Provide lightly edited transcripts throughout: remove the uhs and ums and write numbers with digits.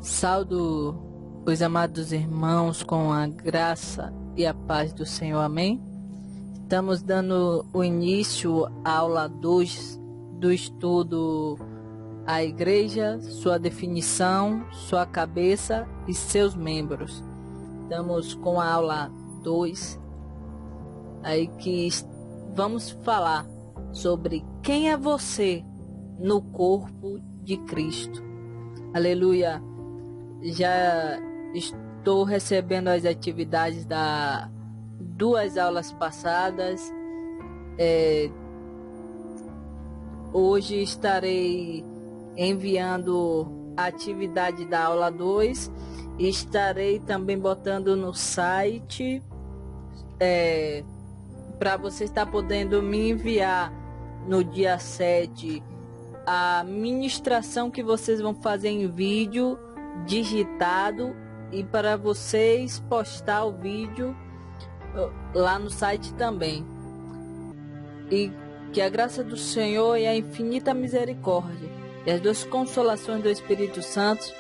Saúdo os amados irmãos com a graça e a paz do Senhor, amém? Estamos dando o início à aula 2 do estudo A Igreja, sua definição, sua cabeça e seus membros. Estamos com a aula 2, aí que vamos falar sobre quem é você no corpo de Cristo. Aleluia! Já estou recebendo as atividades das 2 aulas passadas. Hoje estarei enviando a atividade da aula 2 e estarei também botando no site para você estar podendo me enviar no dia 7 a ministração que vocês vão fazer em vídeo digitado e para vocês postar o vídeo lá no site também. E que a graça do Senhor e a infinita misericórdia e as 2 consolações do Espírito Santo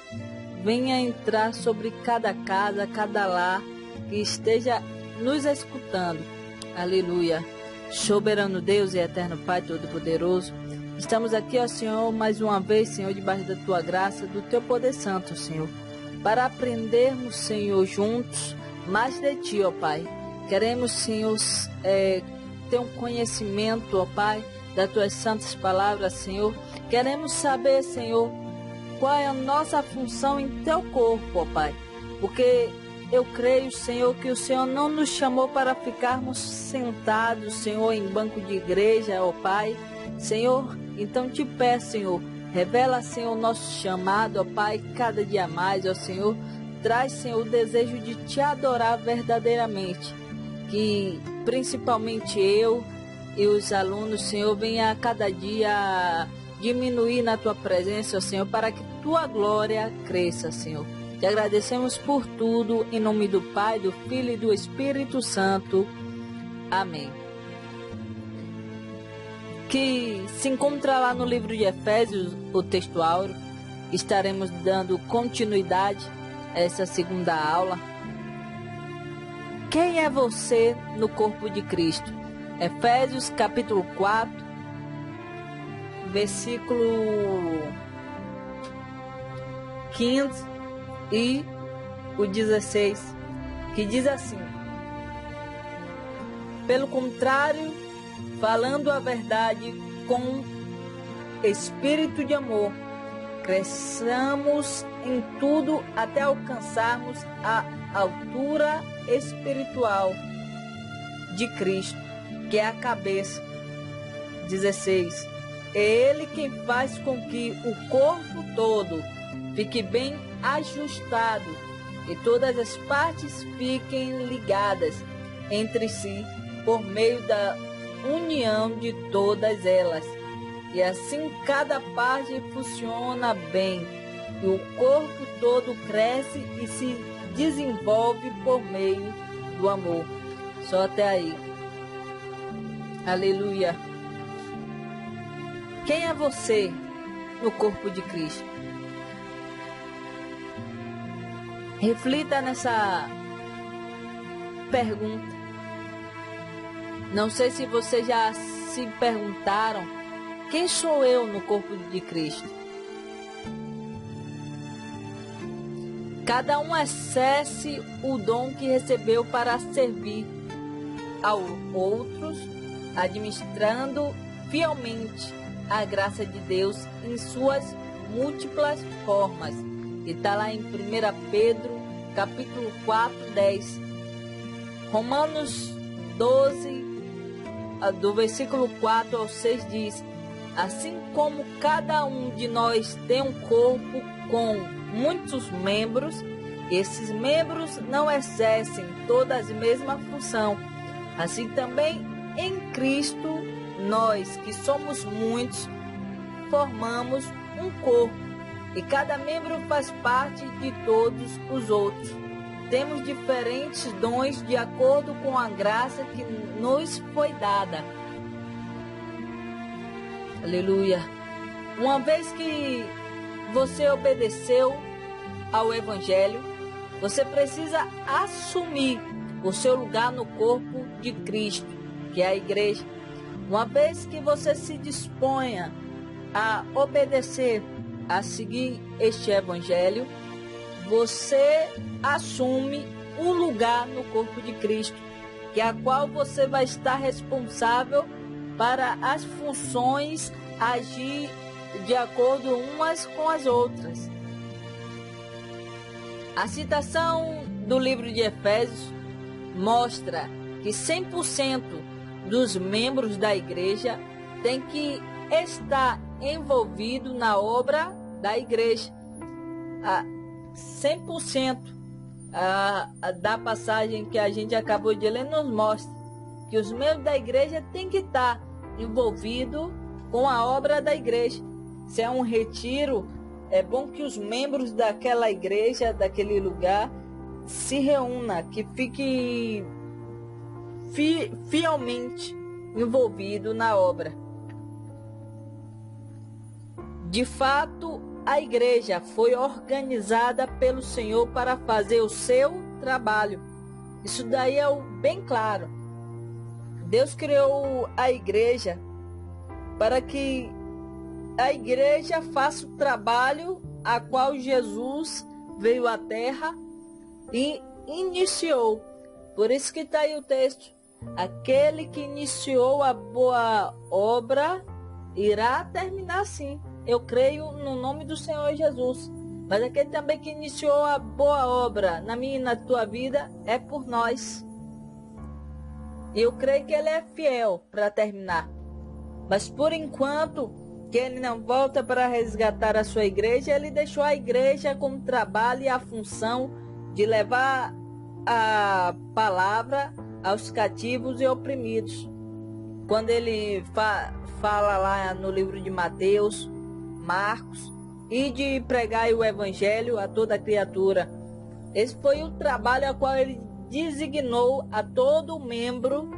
venha entrar sobre cada casa, cada lar que esteja nos escutando. Aleluia. Soberano Deus e eterno Pai Todo-Poderoso, estamos aqui, ó Senhor, mais uma vez, Senhor, debaixo da Tua graça, do Teu poder santo, Senhor, para aprendermos, Senhor, juntos, mais de Ti, ó Pai. Queremos, Senhor, ter um conhecimento, ó Pai, das Tuas santas palavras, Senhor. Queremos saber, Senhor, qual é a nossa função em Teu corpo, ó Pai, porque eu creio, Senhor, que o Senhor não nos chamou para ficarmos sentados, Senhor, em banco de igreja, ó Pai. Senhor, então te peço, Senhor, revela, Senhor, o nosso chamado, ó Pai, cada dia mais, ó Senhor. Traz, Senhor, o desejo de te adorar verdadeiramente. Que principalmente eu e os alunos, Senhor, venha a cada dia diminuir na Tua presença, ó Senhor, para que Tua glória cresça, Senhor. Te agradecemos por tudo, em nome do Pai, do Filho e do Espírito Santo. Amém. Que se encontra lá no livro de Efésios, o texto áureo. Estaremos dando continuidade a essa segunda aula. Quem é você no corpo de Cristo? Efésios capítulo 4, versículo 15 e o 16, que diz assim: pelo contrário, falando a verdade com espírito de amor, cresçamos em tudo até alcançarmos a altura espiritual de Cristo, que é a cabeça. 16. É Ele quem faz com que o corpo todo fique bem ajustado e todas as partes fiquem ligadas entre si por meio da união de todas elas. E assim cada parte funciona bem e o corpo todo cresce e se desenvolve por meio do amor. Só até aí. Aleluia. Quem é você no corpo de Cristo? Reflita nessa pergunta. Não sei se vocês já se perguntaram: quem sou eu no corpo de Cristo? Cada um exerce o dom que recebeu para servir aos outros, administrando fielmente a graça de Deus em suas múltiplas formas. E está lá em 1 Pedro, capítulo 4, 10. Romanos 12, do versículo 4 ao 6 diz: assim como cada um de nós tem um corpo com muitos membros, esses membros não exercem todas a mesma função. Assim também em Cristo, nós que somos muitos, formamos um corpo, e cada membro faz parte de todos os outros. Temos diferentes dons de acordo com a graça que nos foi dada. Aleluia. Uma vez que você obedeceu ao Evangelho, você precisa assumir o seu lugar no corpo de Cristo, que é a igreja. Uma vez que você se disponha a obedecer, a seguir este Evangelho, você assume um lugar no corpo de Cristo, que é a qual você vai estar responsável para as funções agir de acordo umas com as outras. A citação do livro de Efésios mostra que 100% dos membros da igreja tem que estar envolvido na obra da igreja. 100% da passagem que a gente acabou de ler nos mostra que os membros da igreja têm que estar envolvidos com a obra da igreja. Se é um retiro, é bom que os membros daquela igreja, daquele lugar, se reúnam, que fiquem fielmente envolvidos na obra. De fato, a igreja foi organizada pelo Senhor para fazer o seu trabalho. Isso daí é bem claro. Deus criou a igreja para que a igreja faça o trabalho a qual Jesus veio à terra e iniciou. Por isso que está aí o texto. Aquele que iniciou a boa obra irá terminar sim. Eu creio no nome do Senhor Jesus. Mas aquele também que iniciou a boa obra na minha e na tua vida é por nós. E eu creio que ele é fiel para terminar. Mas por enquanto que ele não volta para resgatar a sua igreja, ele deixou a igreja com o trabalho e a função de levar a palavra aos cativos e oprimidos. Quando ele fala lá no livro de Mateus, Marcos, e de pregar o evangelho a toda criatura. Esse foi o trabalho a qual ele designou a todo membro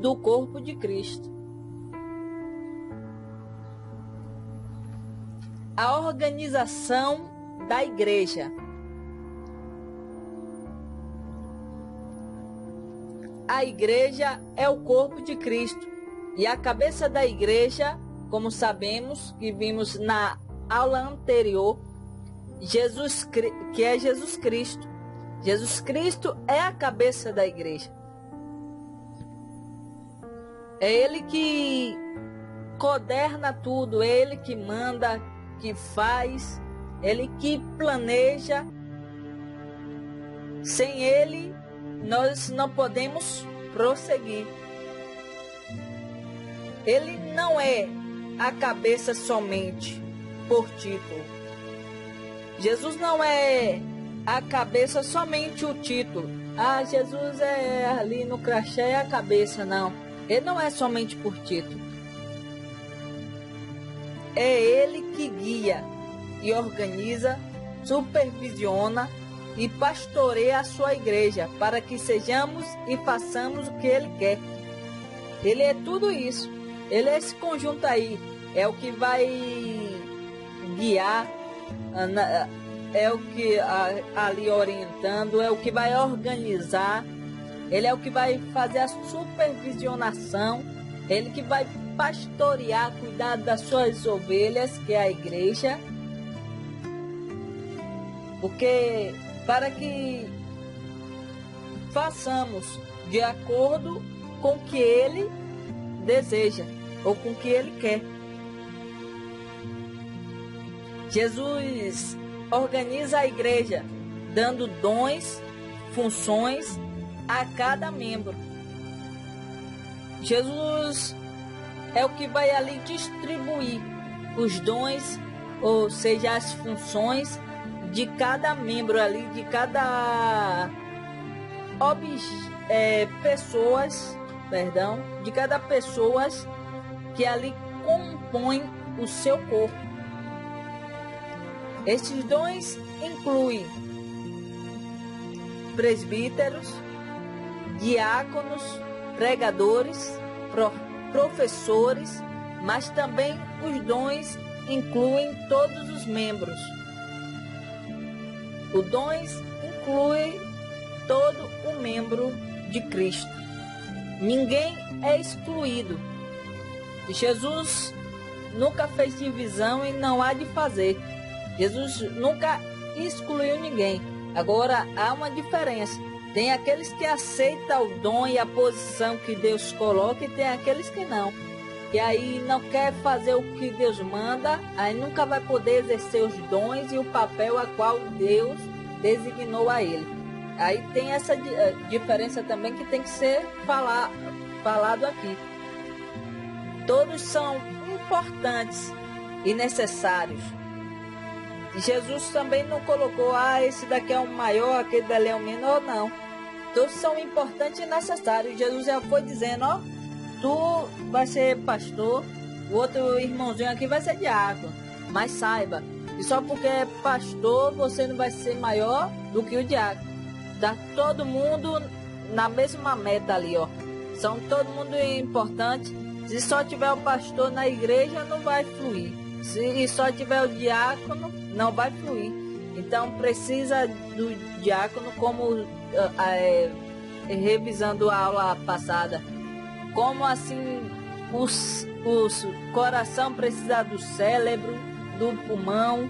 do corpo de Cristo. A organização da igreja. A igreja é o corpo de Cristo e a cabeça da igreja, como sabemos que vimos na aula anterior, que é Jesus Cristo. Jesus Cristo é a cabeça da igreja. É Ele que coorena tudo, é Ele que manda, que faz, Ele que planeja. Sem Ele, nós não podemos prosseguir. Ele não é a cabeça somente por título. Jesus não é a cabeça somente o título. Jesus é ali no crachá é a cabeça, não. Ele não é somente por título. É Ele que guia e organiza, supervisiona e pastoreia a sua igreja para que sejamos e façamos o que Ele quer. Ele é tudo isso. Ele é esse conjunto aí. É o que vai guiar, é o que ali orientando, é o que vai organizar. Ele é o que vai fazer a supervisionação. Ele que vai pastorear, cuidar das suas ovelhas, que é a igreja. Porque para que façamos de acordo com o que Ele deseja ou com o que Ele quer. Jesus organiza a igreja, dando dons, funções a cada membro. Jesus é o que vai ali distribuir os dons, ou seja, as funções de cada membro ali, de cada de cada pessoa que ali compõe o seu corpo. Estes dons incluem presbíteros, diáconos, pregadores, professores, mas também os dons incluem todos os membros. O dons inclui todo o membro de Cristo. Ninguém é excluído. Jesus nunca fez divisão e não há de fazer. Jesus nunca excluiu ninguém. Agora há uma diferença. Tem aqueles que aceitam o dom e a posição que Deus coloca, e tem aqueles que não. E aí não quer fazer o que Deus manda, aí nunca vai poder exercer os dons e o papel a qual Deus designou a ele. Aí tem essa diferença também que tem que ser falado aqui. Todos são importantes e necessários. Jesus também não colocou, esse daqui é o maior, aquele dali é o menor, não. Todos são importantes e necessários. Jesus já foi dizendo, tu vai ser pastor, o outro irmãozinho aqui vai ser diácono. Mas saiba, que só porque é pastor, você não vai ser maior do que o diácono. Tá todo mundo na mesma meta ali, São todo mundo importante. Se só tiver o pastor na igreja, não vai fluir. Se só tiver o diácono, não vai fluir. Então precisa do diácono, como revisando a aula passada, como assim os coração precisa do cérebro, do pulmão,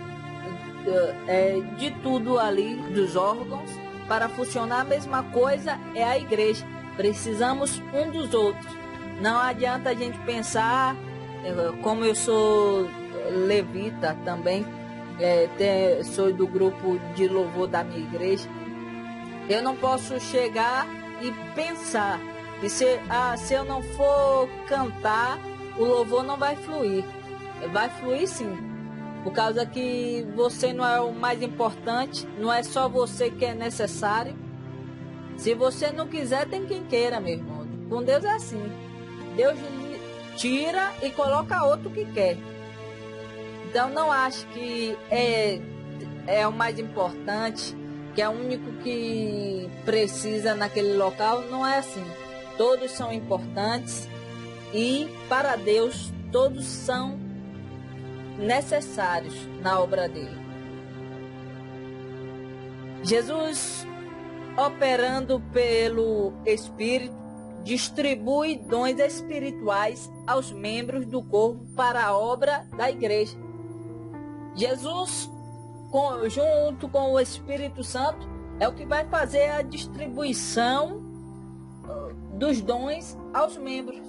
de tudo ali, dos órgãos, para funcionar. A mesma coisa é a igreja. Precisamos um dos outros. Não adianta a gente pensar, como eu sou levita também, sou do grupo de louvor da minha igreja, eu não posso chegar e pensar que se eu não for cantar, o louvor não vai fluir. Vai fluir sim, por causa que você não é o mais importante, não é só você que é necessário. Se você não quiser, tem quem queira, meu irmão. Com Deus é assim. Deus tira e coloca outro que quer. Então não acho que é o mais importante, que é o único que precisa naquele local. Não é assim. Todos são importantes e para Deus todos são necessários na obra dele. Jesus, operando pelo Espírito, distribui dons espirituais aos membros do corpo para a obra da igreja. Jesus, junto com o Espírito Santo, é o que vai fazer a distribuição dos dons aos membros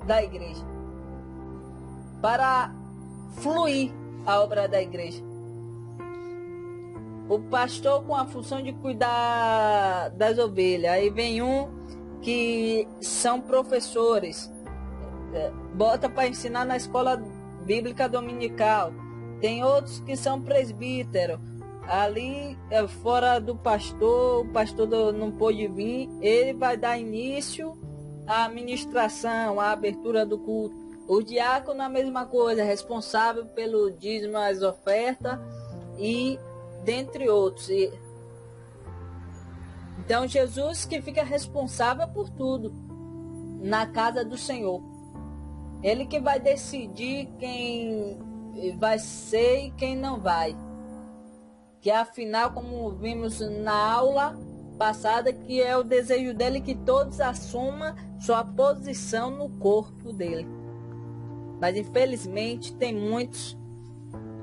da igreja, para fluir a obra da igreja. O pastor com a função de cuidar das ovelhas, aí vem que são professores, bota para ensinar na escola bíblica dominical. Tem outros que são presbíteros, ali fora do pastor, o pastor não pôde vir, ele vai dar início à ministração, à abertura do culto. O diácono a mesma coisa, responsável pelo dízimo, as ofertas e dentre outros. Então Jesus que fica responsável por tudo na casa do Senhor. Ele que vai decidir quem vai ser e quem não vai. Que afinal, como vimos na aula passada, que é o desejo dele que todos assumam sua posição no corpo dele. Mas infelizmente tem muitos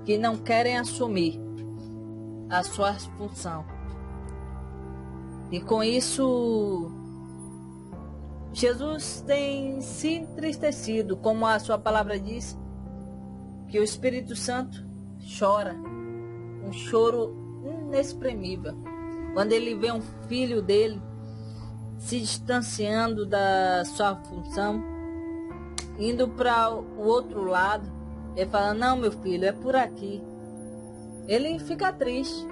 que não querem assumir a sua função. E com isso, Jesus tem se entristecido, como a sua palavra diz, que o Espírito Santo chora, um choro inexprimível, quando ele vê um filho dele se distanciando da sua função, indo para o outro lado. Ele fala: não, meu filho, é por aqui. Ele fica triste.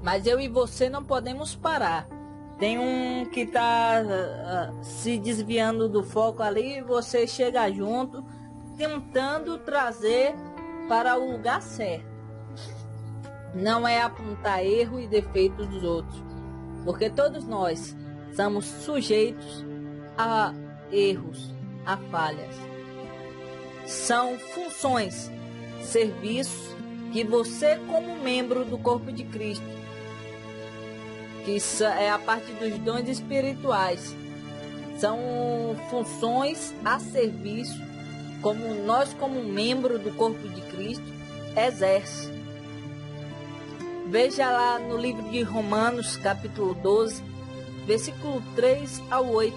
Mas eu e você não podemos parar. Tem um que está se desviando do foco ali, e você chega junto, tentando trazer para o lugar certo. Não é apontar erro e defeitos dos outros, porque todos nós somos sujeitos a erros, a falhas. são funções, serviços que você, como membro do corpo de Cristo, que é a parte dos dons espirituais, são funções a serviço, como nós, como membro do corpo de Cristo, exerce. Veja lá no livro de Romanos, capítulo 12, versículo 3 ao 8.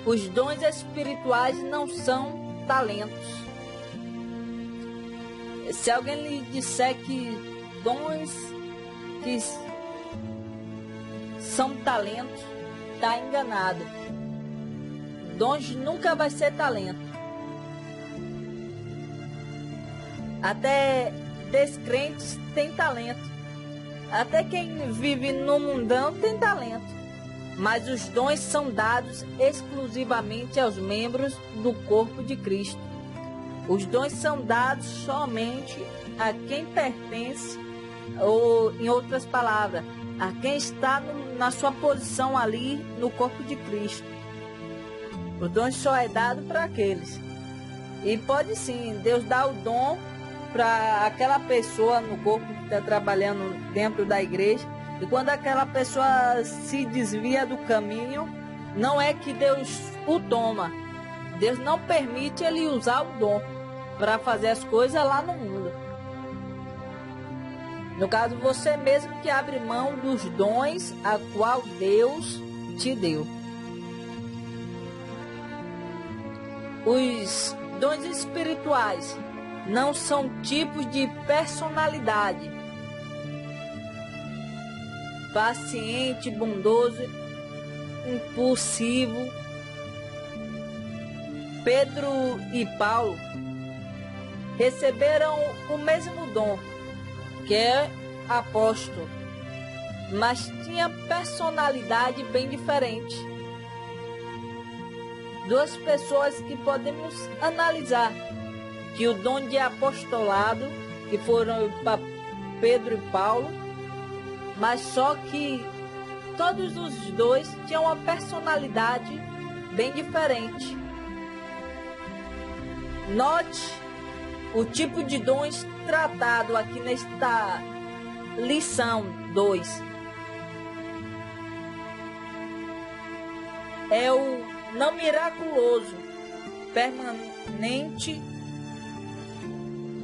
Os dons espirituais não são talentos. Se alguém lhe disser que dons que são talentos, está enganado. Dons nunca vai ser talento. Até descrentes têm talento. Até quem vive no mundão tem talento. Mas os dons são dados exclusivamente aos membros do corpo de Cristo. Os dons são dados somente a quem pertence, ou, em outras palavras, a quem está na sua posição ali no corpo de Cristo. Os dons só é dado para aqueles. E pode sim, Deus dá o dom para aquela pessoa no corpo que está trabalhando dentro da igreja. E quando aquela pessoa se desvia do caminho, não é que Deus o toma. Deus não permite ele usar o dom para fazer as coisas lá no mundo. No caso, você mesmo que abre mão dos dons a qual Deus te deu. Os dons espirituais não são tipos de personalidade. Paciente, bondoso, impulsivo. Pedro e Paulo receberam o mesmo dom, que é apóstolo, mas tinha personalidade bem diferente. Duas pessoas que podemos analisar, que o dom de apostolado, que foram para Pedro e Paulo, mas só que todos os dois tinham uma personalidade bem diferente. Note o tipo de dons tratado aqui nesta lição 2. É o não miraculoso, permanente,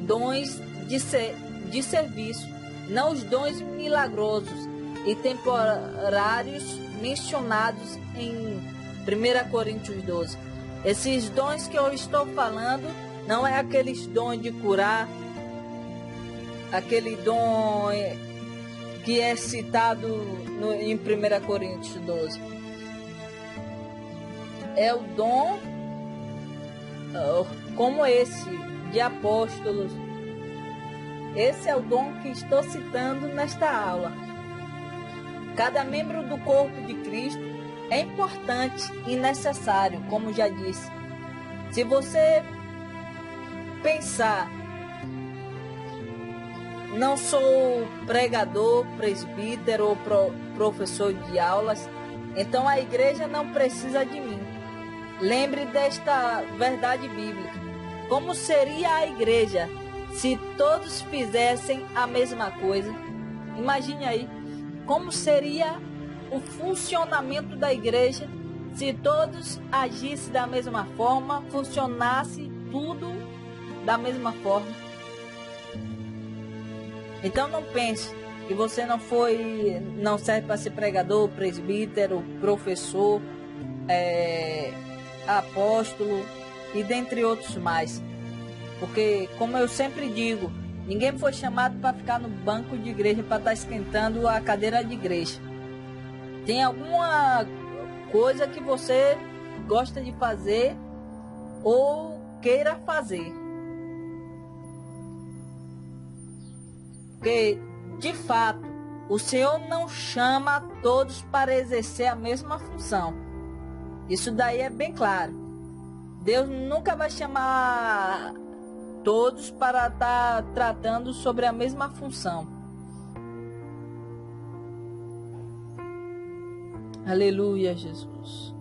dons de serviço, não os dons milagrosos e temporários mencionados em 1 Coríntios 12. Esses dons que eu estou falando não é aqueles dons de curar, aquele dom que é citado em 1 Coríntios 12. É o dom como esse, de apóstolos. Esse é o dom que estou citando nesta aula. Cada membro do corpo de Cristo é importante e necessário, como já disse. Se você pensar, não sou pregador, presbítero ou professor de aulas, então a igreja não precisa de mim. Lembre desta verdade bíblica. Como seria a igreja se todos fizessem a mesma coisa? Imagine aí, como seria o funcionamento da igreja se todos agissem da mesma forma, funcionasse tudo da mesma forma? Então não pense que você não serve para ser pregador, presbítero, professor, apóstolo e dentre outros mais. Porque, como eu sempre digo, ninguém foi chamado para ficar no banco de igreja para estar esquentando a cadeira de igreja. Tem alguma coisa que você gosta de fazer ou queira fazer. Porque, de fato, o Senhor não chama a todos para exercer a mesma função. Isso daí é bem claro. Deus nunca vai chamar todos para estar tratando sobre a mesma função. Aleluia, Jesus.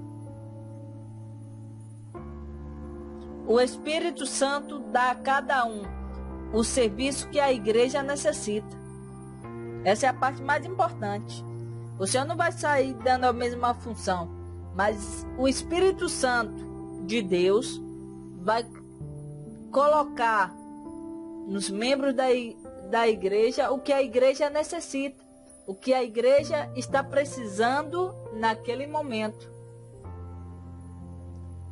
O Espírito Santo dá a cada um o serviço que a igreja necessita. Essa é a parte mais importante. O Senhor não vai sair dando a mesma função, mas o Espírito Santo de Deus vai colocar nos membros da igreja o que a igreja necessita, o que a igreja está precisando naquele momento.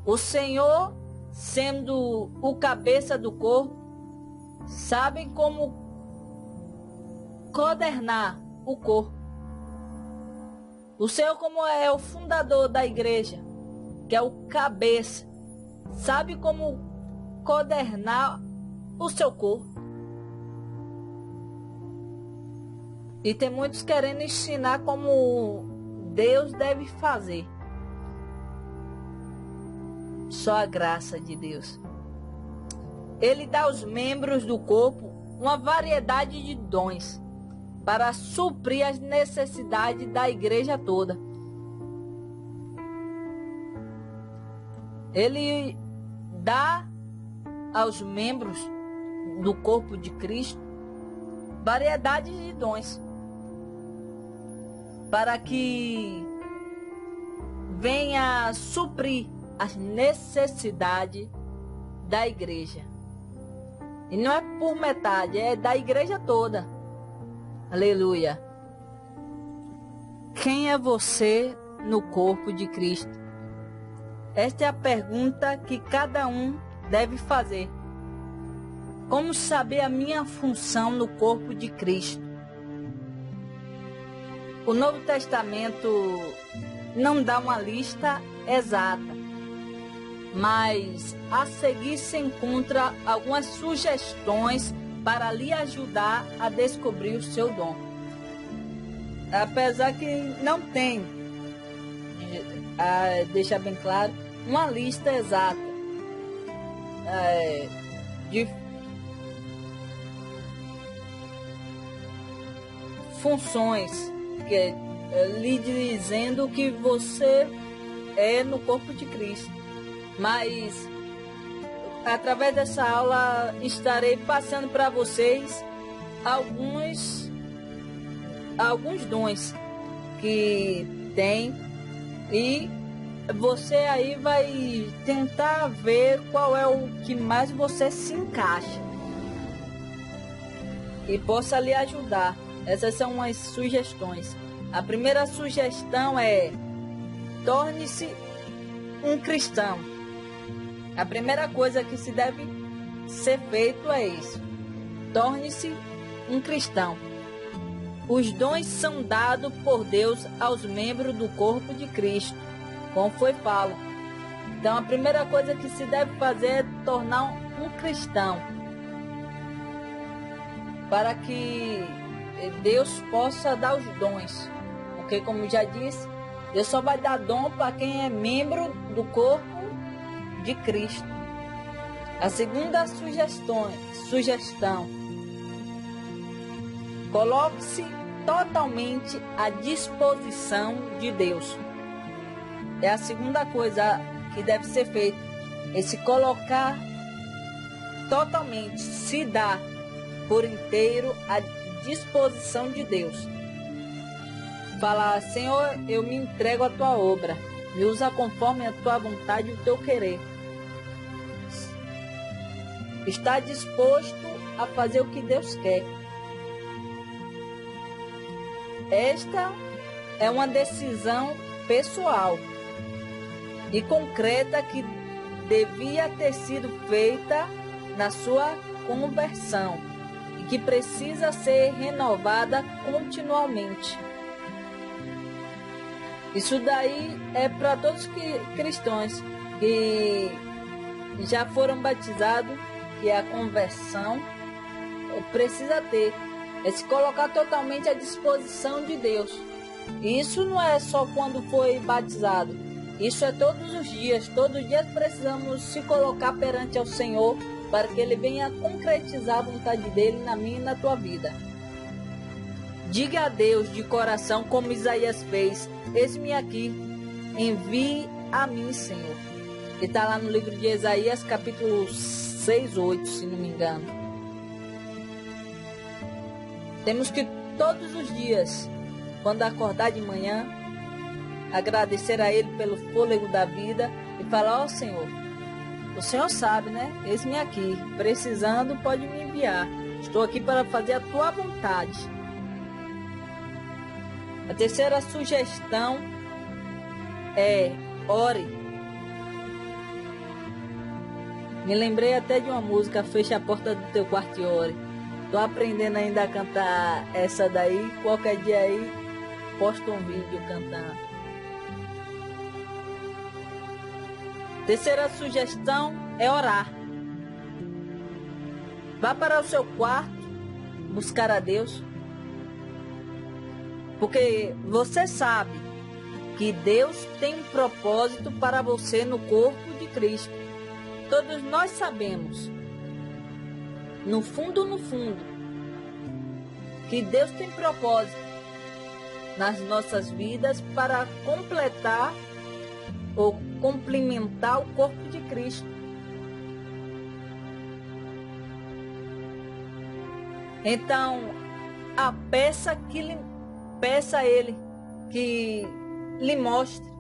O Senhor, sendo o cabeça do corpo, sabe como coordenar o corpo. O Senhor, como é o fundador da igreja, que é o cabeça, sabe como coordenar o seu corpo. E tem muitos querendo ensinar como Deus deve fazer. Só a graça de Deus. Ele dá aos membros do corpo uma variedade de dons para suprir as necessidades da igreja toda. Ele dá aos membros do corpo de Cristo variedade de dons para que venha suprir as necessidades da igreja. E não é por metade, é da igreja toda. Aleluia. Quem é você no corpo de Cristo? Esta é a pergunta que cada um deve fazer. Como saber a minha função no corpo de Cristo? O Novo Testamento não dá uma lista exata, mas a seguir se encontra algumas sugestões para lhe ajudar a descobrir o seu dom. Apesar que não tem, deixa bem claro, uma lista exata de funções que lhe dizendo que você é no corpo de Cristo. Mas através dessa aula estarei passando para vocês alguns dons que tem, e você aí vai tentar ver qual é o que mais você se encaixa e possa lhe ajudar. Essas são umas sugestões. A primeira sugestão é: torne-se um cristão. A primeira coisa que se deve ser feito é isso: torne-se um cristão. Os dons são dados por Deus aos membros do corpo de Cristo, como foi falado. Então a primeira coisa que se deve fazer é tornar um cristão, para que Deus possa dar os dons. Porque, como já disse, Deus só vai dar dom para quem é membro do corpo de Cristo. A segunda sugestão: coloque-se totalmente à disposição de Deus. É a segunda coisa que deve ser feita, é se colocar totalmente, se dar por inteiro à disposição de Deus. Falar: Senhor, eu me entrego à tua obra, me usa conforme a tua vontade e o teu querer. Está disposto a fazer o que Deus quer. Esta é uma decisão pessoal e concreta que devia ter sido feita na sua conversão e que precisa ser renovada continuamente. Isso daí é para todos os cristãos que já foram batizados, que a conversão precisa ter. É se colocar totalmente à disposição de Deus. E isso não é só quando foi batizado. Isso é todos os dias. Todos os dias precisamos se colocar perante ao Senhor para que Ele venha concretizar a vontade dEle na minha e na tua vida. Diga a Deus de coração como Isaías fez: eis-me aqui, envie a mim, Senhor. E está lá no livro de Isaías, capítulo 6, 8, se não me engano. Temos que todos os dias, quando acordar de manhã, agradecer a Ele pelo fôlego da vida e falar: ó Senhor, o Senhor sabe, né? Eis-me aqui, precisando pode me enviar. Estou aqui para fazer a tua vontade. A terceira sugestão é: ore. Me lembrei até de uma música, Feche a porta do teu quarto e ore. Tô aprendendo ainda a cantar essa daí. Qualquer dia aí, posto um vídeo cantando. Terceira sugestão é orar. Vá para o seu quarto, buscar a Deus. Porque você sabe que Deus tem um propósito para você no corpo de Cristo. Todos nós sabemos, no fundo, que Deus tem propósito nas nossas vidas para completar ou complementar o corpo de Cristo. Então, peça a Ele que lhe mostre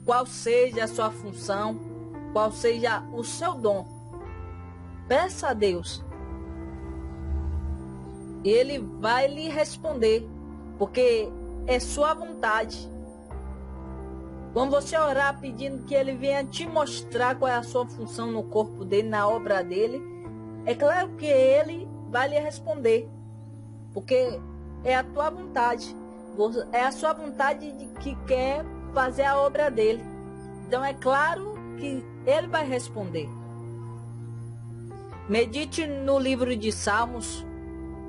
qual seja a sua função, qual seja o seu dom. Peça a Deus. E Ele vai lhe responder, porque é sua vontade. Quando você orar pedindo que Ele venha te mostrar qual é a sua função no corpo dele, na obra dele, é claro que Ele vai lhe responder, porque é a tua vontade. É a sua vontade de que quer fazer a obra dele. Então é claro que Ele vai responder. Medite no livro de Salmos,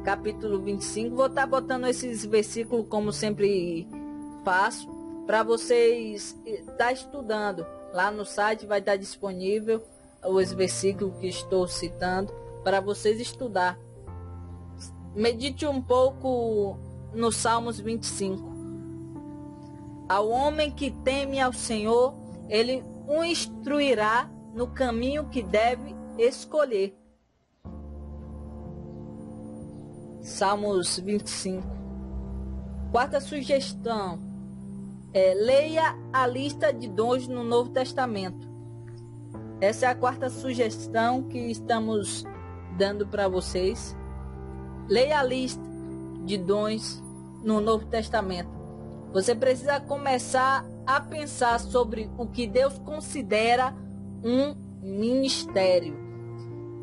capítulo 25. Vou estar botando esses versículos, como sempre faço, para vocês estar estudando. Lá no site vai estar disponível os versículos que estou citando para vocês estudar. Medite um pouco no Salmos 25. Ao homem que teme ao Senhor, Ele o instruirá no caminho que deve escolher. Salmos 25. Quarta sugestão é: leia a lista de dons no Novo Testamento. Essa é a quarta sugestão que estamos dando para vocês. Leia a lista de dons no Novo Testamento. Você precisa começar a pensar sobre o que Deus considera um ministério.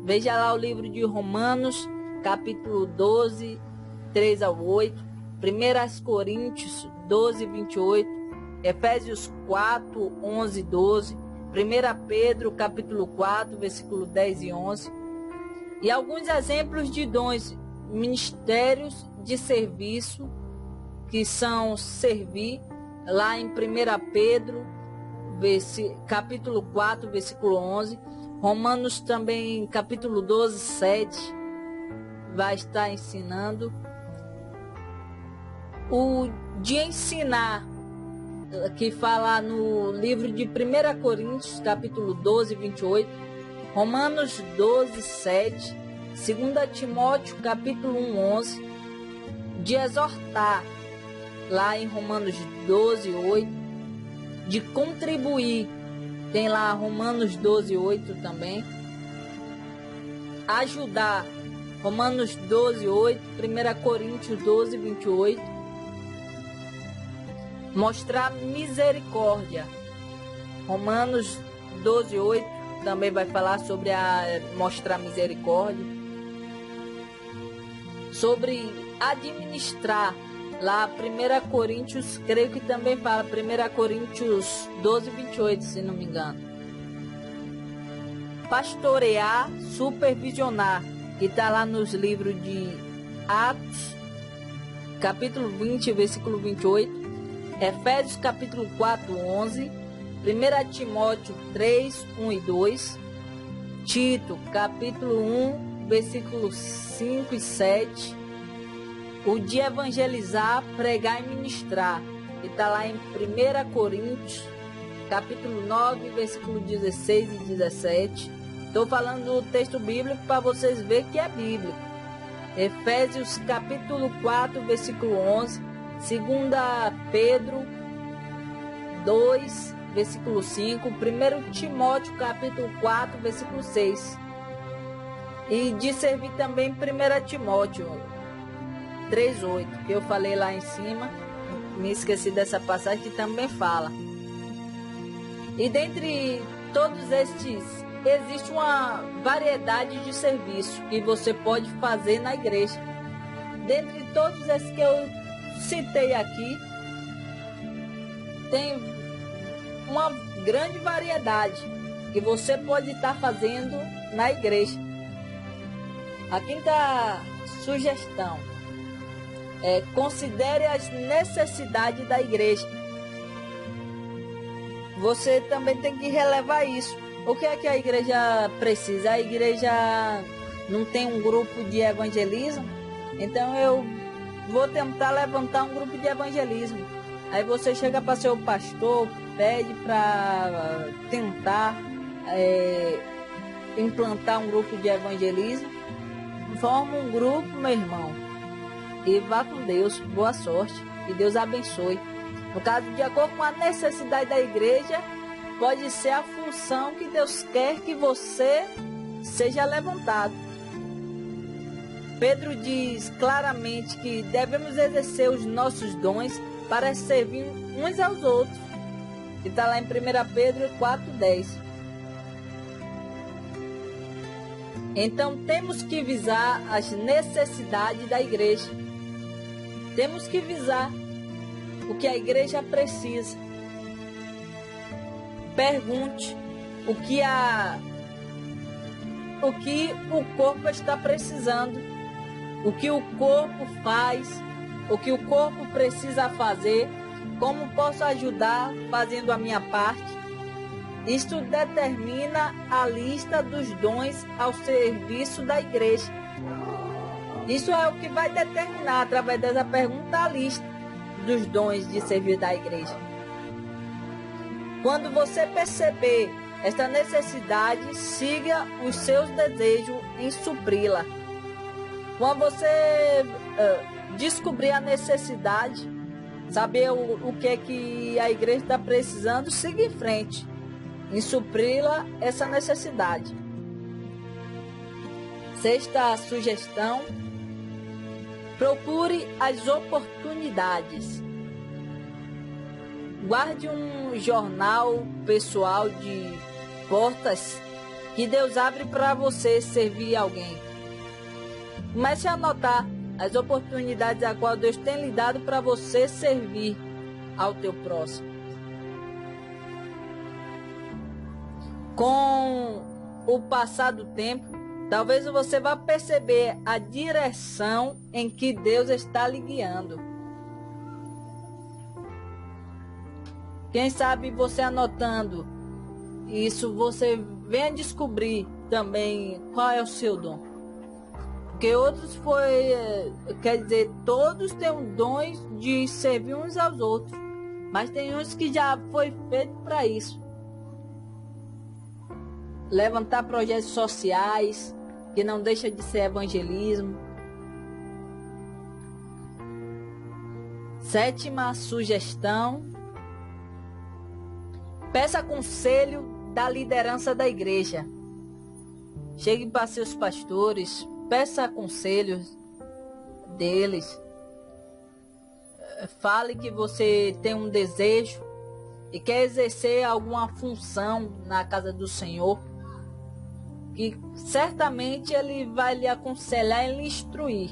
Veja lá o livro de Romanos, capítulo 12, 3 ao 8, 1 Coríntios 12, 28, Efésios 4, 11 e 12, 1 Pedro, capítulo 4, versículo 10 e 11, e alguns exemplos de dons, ministérios de serviço, que são servir, lá em 1 Pedro, capítulo 4, versículo 11, Romanos também, capítulo 12, 7, vai estar ensinando. O de ensinar, que fala no livro de 1 Coríntios, capítulo 12, 28, Romanos 12, 7, 2 Timóteo, capítulo 1, 11, de exortar, lá em Romanos 12, 8, de contribuir, tem lá Romanos 12, 8 também, ajudar, Romanos 12, 8, 1 Coríntios 12, 28, mostrar misericórdia, Romanos 12, 8, também vai falar sobre mostrar misericórdia, sobre administrar, lá 1 Coríntios, creio que também fala, 1 Coríntios 12, 28, se não me engano. Pastorear, supervisionar, que está lá nos livros de Atos, capítulo 20, versículo 28, Efésios, capítulo 4, 11, 1 Timóteo 3, 1 e 2, Tito, capítulo 1, versículos 5 e 7, o de evangelizar, pregar e ministrar, que está lá em 1 Coríntios, capítulo 9, versículo 16 e 17. Estou falando do texto bíblico para vocês verem que é bíblico. Efésios capítulo 4, versículo 11. 2 Pedro 2, versículo 5. 1 Timóteo capítulo 4, versículo 6. E de servir também 1 Timóteo 3:8, que eu falei lá em cima. Me esqueci dessa passagem que também fala. E dentre todos estes, existe uma variedade de serviço que você pode fazer na igreja. Dentre todos esses que eu citei aqui, tem uma grande variedade que você pode estar fazendo na igreja. A quinta sugestão é: considere as necessidades da igreja. Você também tem que relevar isso. O que é que a igreja precisa? A igreja não tem um grupo de evangelismo, então eu vou tentar levantar um grupo de evangelismo. Aí você chega para seu pastor, pede para tentar implantar um grupo de evangelismo. Forma um grupo, meu irmão, e vá com Deus. Boa sorte, que Deus abençoe. No caso, de acordo com a necessidade da igreja, pode ser a função que Deus quer que você seja levantado. Pedro diz claramente que devemos exercer os nossos dons para servir uns aos outros. Que está lá em 1 Pedro 4:10. Então temos que visar as necessidades da igreja. Temos que visar o que a igreja precisa. Pergunte o que o corpo está precisando, o que o corpo faz, o que o corpo precisa fazer, como posso ajudar fazendo a minha parte. Isto determina a lista dos dons ao serviço da igreja. Isso é o que vai determinar, através dessa pergunta, a lista dos dons de servir da igreja. Quando você perceber esta necessidade, siga os seus desejos em supri-la. Quando você descobrir a necessidade, saber o que é que a igreja está precisando, siga em frente em supri-la essa necessidade. Sexta sugestão: procure as oportunidades. Guarde um jornal pessoal de portas que Deus abre para você servir alguém. Comece a anotar as oportunidades a qual Deus tem lhe dado para você servir ao teu próximo. Com o passar do tempo, talvez você vá perceber a direção em que Deus está lhe guiando. Quem sabe você anotando isso, você venha descobrir também qual é o seu dom. Porque outros quer dizer, todos têm um dom de servir uns aos outros, mas tem uns que já foi feito para isso. Levantar projetos sociais, que não deixa de ser evangelismo. Sétima sugestão: peça conselho da liderança da igreja. Chegue para seus pastores, peça conselhos deles. Fale que você tem um desejo e quer exercer alguma função na casa do Senhor, que certamente ele vai lhe aconselhar e lhe instruir.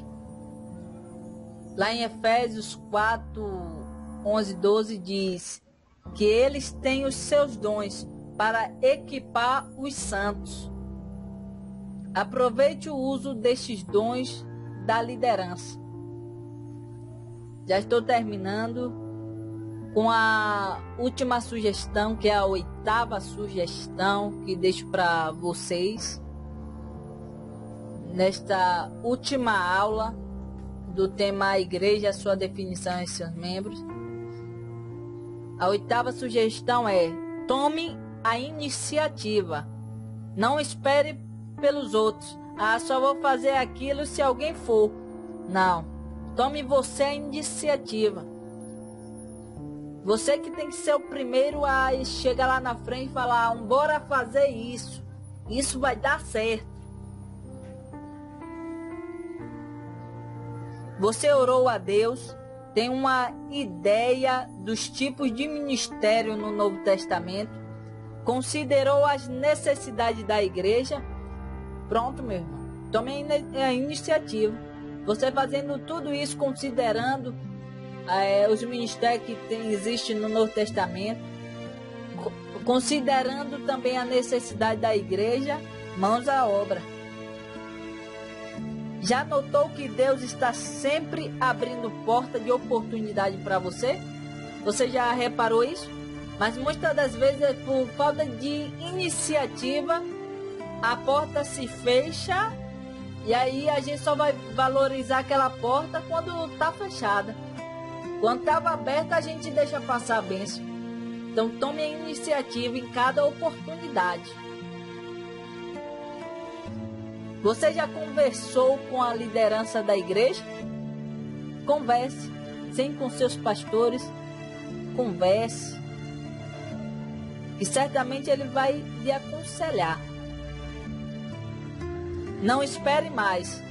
Lá em Efésios 4, 11, 12 diz que eles têm os seus dons para equipar os santos. Aproveite o uso destes dons da liderança. Já estou terminando com a última sugestão, que é a oitava sugestão que deixo para vocês nesta última aula do tema A Igreja, a sua definição e seus membros. A oitava sugestão é: tome a iniciativa. Não espere pelos outros. Ah, só vou fazer aquilo se alguém for. Não. Tome você a iniciativa. Você que tem que ser o primeiro a chegar lá na frente e falar: bora fazer isso. Isso vai dar certo. Você orou a Deus, tem uma ideia dos tipos de ministério no Novo Testamento, considerou as necessidades da igreja. Pronto, meu irmão. Tome a iniciativa. Você fazendo tudo isso, considerando os ministérios que existem no Novo Testamento, considerando também a necessidade da igreja, mãos à obra. Já notou que Deus está sempre abrindo porta de oportunidade para você? Você já reparou isso? Mas muitas das vezes, por falta de iniciativa, a porta se fecha e aí a gente só vai valorizar aquela porta quando está fechada. Quando estava aberta, a gente deixa passar a bênção. Então tome a iniciativa em cada oportunidade. Você já conversou com a liderança da igreja? Converse. Sim, com seus pastores. Converse. E certamente ele vai lhe aconselhar. Não espere mais.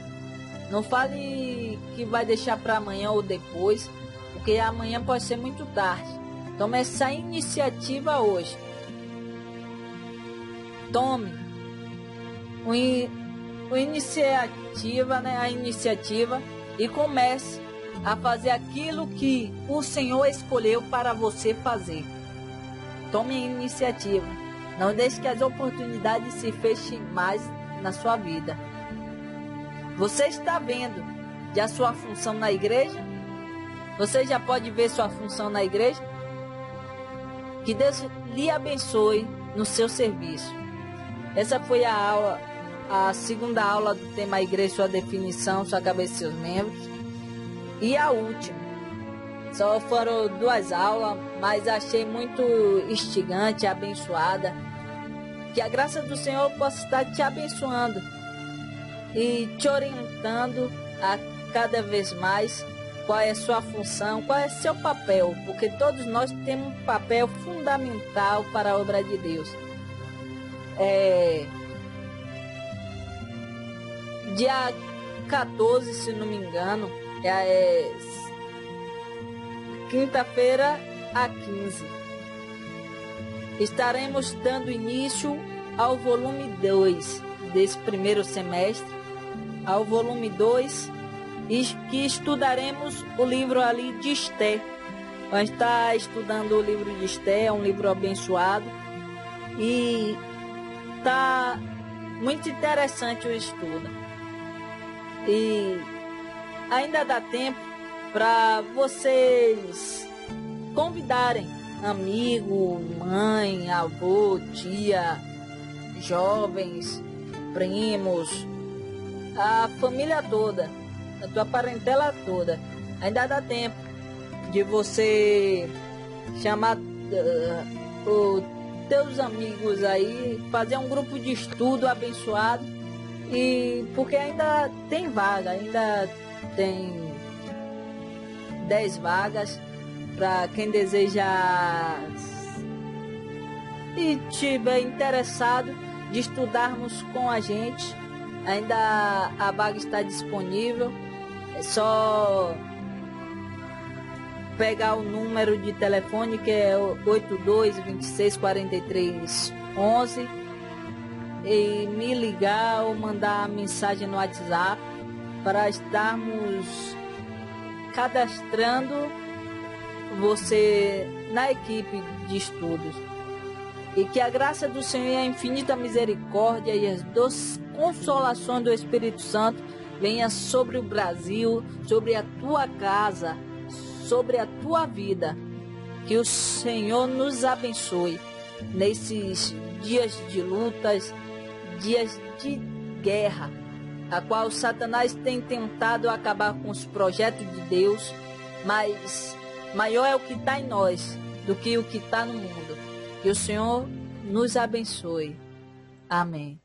Não fale que vai deixar para amanhã ou depois, porque amanhã pode ser muito tarde. Tome essa iniciativa hoje. Tome a iniciativa e comece a fazer aquilo que o Senhor escolheu para você fazer. Tome a iniciativa. Não deixe que as oportunidades se fechem mais na sua vida. Você está vendo já sua função na igreja? Você já pode ver sua função na igreja? Que Deus lhe abençoe no seu serviço. Essa foi a segunda aula do tema Igreja, sua definição, sua cabeça e seus membros. E a última. Só foram 2 aulas, mas achei muito instigante, abençoada. Que a graça do Senhor possa estar te abençoando e te orientando a cada vez mais qual é a sua função, qual é o seu papel, porque todos nós temos um papel fundamental para a obra de Deus. Dia 14, se não me engano, quinta-feira a 15. Estaremos dando início ao volume 2 desse primeiro semestre, ao volume 2, e que estudaremos o livro ali de Esté. A gente está estudando o livro de Esté, é um livro abençoado, e está muito interessante o estudo. E ainda dá tempo para vocês convidarem amigo, mãe, avô, tia, jovens, primos, a família toda, a tua parentela toda. Ainda dá tempo de você chamar os teus amigos aí, fazer um grupo de estudo abençoado, e porque ainda tem vaga, ainda tem 10 vagas para quem deseja e tiver interessado de estudarmos com a gente. Ainda a vaga está disponível. É só pegar o número de telefone, que é 82 26 43 11, e me ligar ou mandar mensagem no WhatsApp para estarmos cadastrando você na equipe de estudos. E que a graça do Senhor e a infinita misericórdia e as doces consolações do Espírito Santo venha sobre o Brasil, sobre a tua casa, sobre a tua vida. Que o Senhor nos abençoe nesses dias de lutas, dias de guerra, a qual Satanás tem tentado acabar com os projetos de Deus, mas maior é o que está em nós do que o que está no mundo. Que o Senhor nos abençoe. Amém.